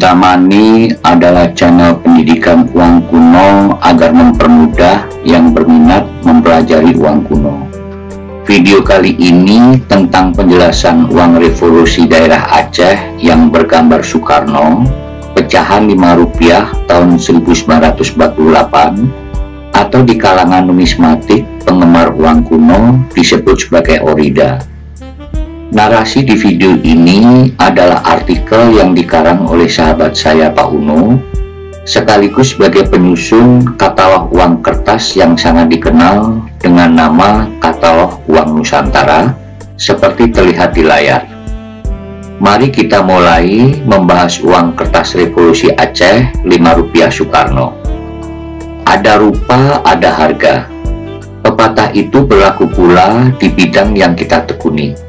Untamani adalah channel pendidikan uang kuno agar mempermudah yang berminat mempelajari uang kuno. Video kali ini tentang penjelasan uang revolusi daerah Aceh yang bergambar Soekarno, pecahan Rp5 tahun 1948, atau di kalangan numismatik penggemar uang kuno disebut sebagai orida. Narasi di video ini adalah artikel yang dikarang oleh sahabat saya Pak Uno, sekaligus sebagai penyusun katalog uang kertas yang sangat dikenal dengan nama Katalog Uang Nusantara, seperti terlihat di layar. Mari kita mulai membahas uang kertas revolusi Aceh Rp5 Soekarno. Ada rupa, ada harga. Pepatah itu berlaku pula di bidang yang kita tekuni.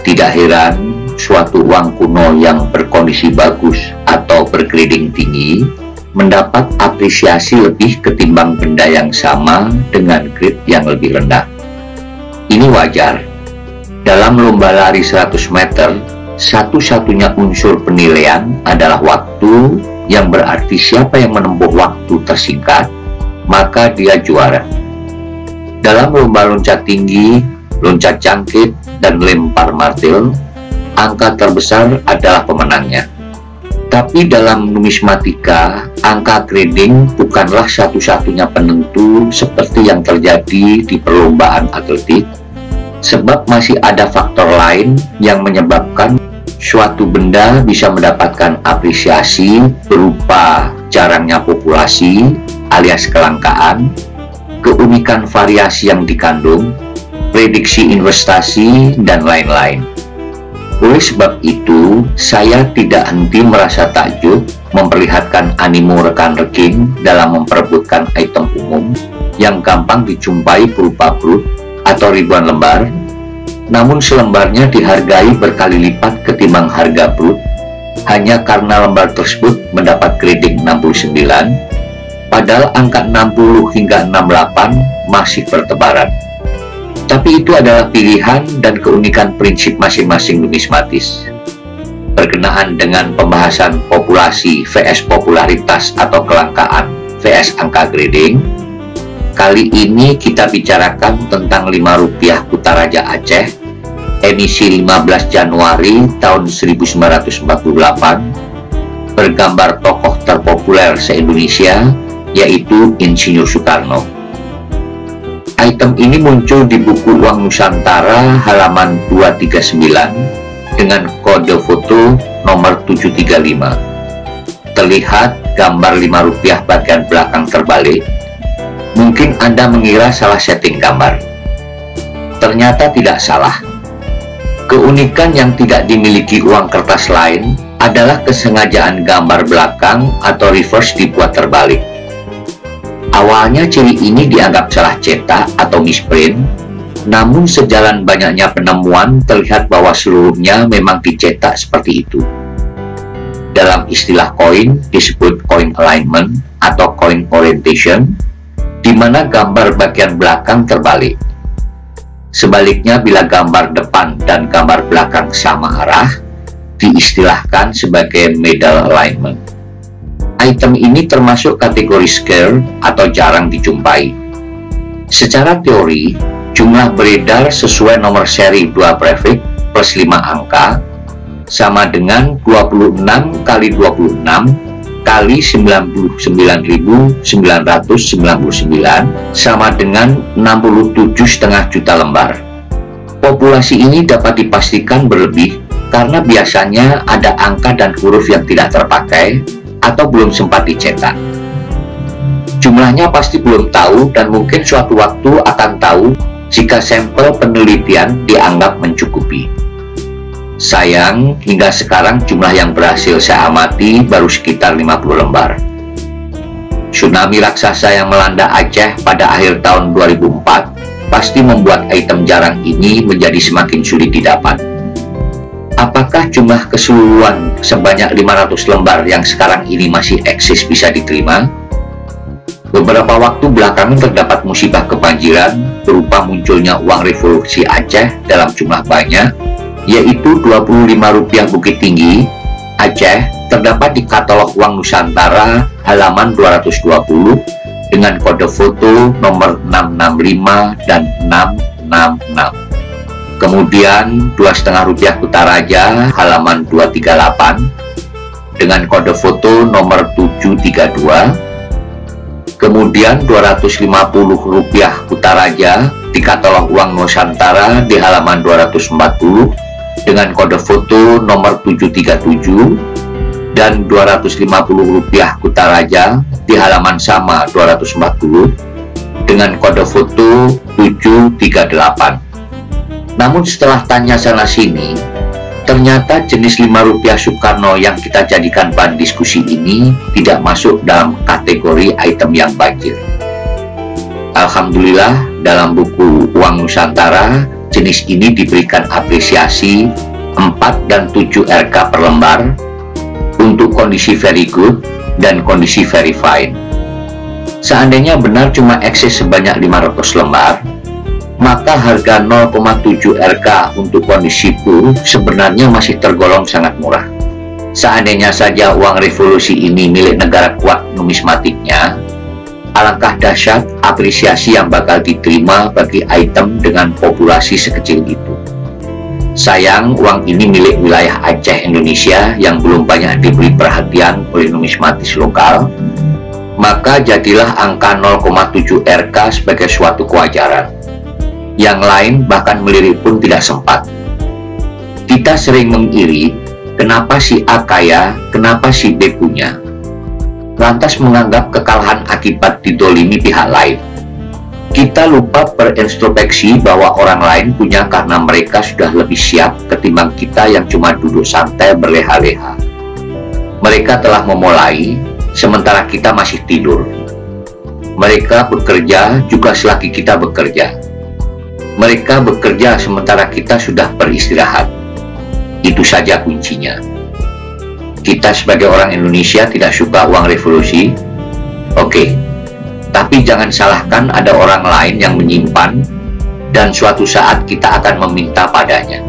Tidak heran, suatu uang kuno yang berkondisi bagus atau bergrading tinggi mendapat apresiasi lebih ketimbang benda yang sama dengan grade yang lebih rendah. Ini wajar. Dalam lomba lari 100 meter, satu-satunya unsur penilaian adalah waktu, yang berarti siapa yang menempuh waktu tersingkat, maka dia juara. Dalam lomba loncat tinggi, loncat jangkit, dan lempar martil, angka terbesar adalah pemenangnya. Tapi dalam numismatika, angka grading bukanlah satu-satunya penentu seperti yang terjadi di perlombaan atletik, sebab masih ada faktor lain yang menyebabkan suatu benda bisa mendapatkan apresiasi berupa jarangnya populasi alias kelangkaan, keunikan variasi yang dikandung, prediksi investasi, dan lain-lain. Oleh sebab itu, saya tidak henti merasa takjub memperlihatkan animo rekan-rekan dalam memperebutkan item umum yang gampang dijumpai berupa brut atau ribuan lembar, namun selembarnya dihargai berkali lipat ketimbang harga brut hanya karena lembar tersebut mendapat grading 69, padahal angka 60 hingga 68 masih bertebaran. Tapi itu adalah pilihan dan keunikan prinsip masing-masing numismatis. Berkenaan dengan pembahasan populasi vs popularitas atau kelangkaan vs angka grading, kali ini kita bicarakan tentang Rp5 Kutaraja Aceh, edisi 15 Januari tahun 1948, bergambar tokoh terpopuler se-Indonesia, yaitu Insinyur Soekarno. Item ini muncul di buku Uang Nusantara halaman 239 dengan kode foto nomor 735. Terlihat gambar Rp5 bagian belakang terbalik. Mungkin Anda mengira salah setting gambar. Ternyata tidak salah. Keunikan yang tidak dimiliki uang kertas lain adalah kesengajaan gambar belakang atau reverse dibuat terbalik. Awalnya ciri ini dianggap salah cetak atau misprint, namun sejalan banyaknya penemuan terlihat bahwa seluruhnya memang dicetak seperti itu. Dalam istilah koin disebut coin alignment atau coin orientation, di mana gambar bagian belakang terbalik. Sebaliknya, bila gambar depan dan gambar belakang sama arah, diistilahkan sebagai medal alignment. Item ini termasuk kategori scare atau jarang dijumpai. Secara teori, jumlah beredar sesuai nomor seri 2 prefix plus 5 angka sama dengan 26 kali 26 kali 99.999 sama dengan 67,5 juta lembar. Populasi ini dapat dipastikan berlebih karena biasanya ada angka dan huruf yang tidak terpakai atau belum sempat dicetak. Jumlahnya pasti belum tahu dan mungkin suatu waktu akan tahu jika sampel penelitian dianggap mencukupi. Sayang, hingga sekarang jumlah yang berhasil saya amati baru sekitar 50 lembar. Tsunami raksasa yang melanda Aceh pada akhir tahun 2004 pasti membuat item jarang ini menjadi semakin sulit didapat. Apakah jumlah keseluruhan sebanyak 500 lembar yang sekarang ini masih eksis bisa diterima? Beberapa waktu belakangan terdapat musibah kebanjiran berupa munculnya uang revolusi Aceh dalam jumlah banyak, yaitu Rp25 Bukit Tinggi, Aceh terdapat di katalog Uang Nusantara halaman 220 dengan kode foto nomor 665 dan 666. Kemudian Rp2,5 Kutaraja halaman 238 dengan kode foto nomor 732. Kemudian Rp250 Kutaraja di katalog Uang Nusantara di halaman 240 dengan kode foto nomor 737, dan Rp250 Kutaraja di halaman sama 240 dengan kode foto 738. Namun setelah tanya sana sini, ternyata jenis Rp5 Soekarno yang kita jadikan bahan diskusi ini tidak masuk dalam kategori item yang banjir. Alhamdulillah, dalam buku Uang Nusantara, jenis ini diberikan apresiasi 4 dan 7 RK per lembar untuk kondisi very good dan kondisi very fine. Seandainya benar cuma eksis sebanyak 500 lembar, maka harga 0,7 RK untuk kondisi pool sebenarnya masih tergolong sangat murah. Seandainya saja uang revolusi ini milik negara kuat numismatiknya, alangkah dahsyat apresiasi yang bakal diterima bagi item dengan populasi sekecil itu. Sayang, uang ini milik wilayah Aceh Indonesia yang belum banyak diberi perhatian oleh numismatis lokal, maka jadilah angka 0,7 RK sebagai suatu kewajaran. Yang lain bahkan melirik pun tidak sempat. Kita sering mengiri, kenapa si A kaya, kenapa si B punya. Lantas menganggap kekalahan akibat didolimi pihak lain. Kita lupa berintrospeksi bahwa orang lain punya karena mereka sudah lebih siap ketimbang kita yang cuma duduk santai berleha-leha. Mereka telah memulai, sementara kita masih tidur. Mereka bekerja juga selagi kita bekerja. Mereka bekerja sementara kita sudah beristirahat. Itu saja kuncinya. Kita sebagai orang Indonesia tidak suka uang revolusi. Oke, tapi jangan salahkan ada orang lain yang menyimpan dan suatu saat kita akan meminta padanya.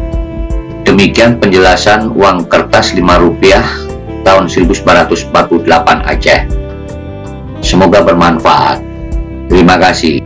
Demikian penjelasan uang kertas Rp5 tahun 1948 Aceh. Semoga bermanfaat. Terima kasih.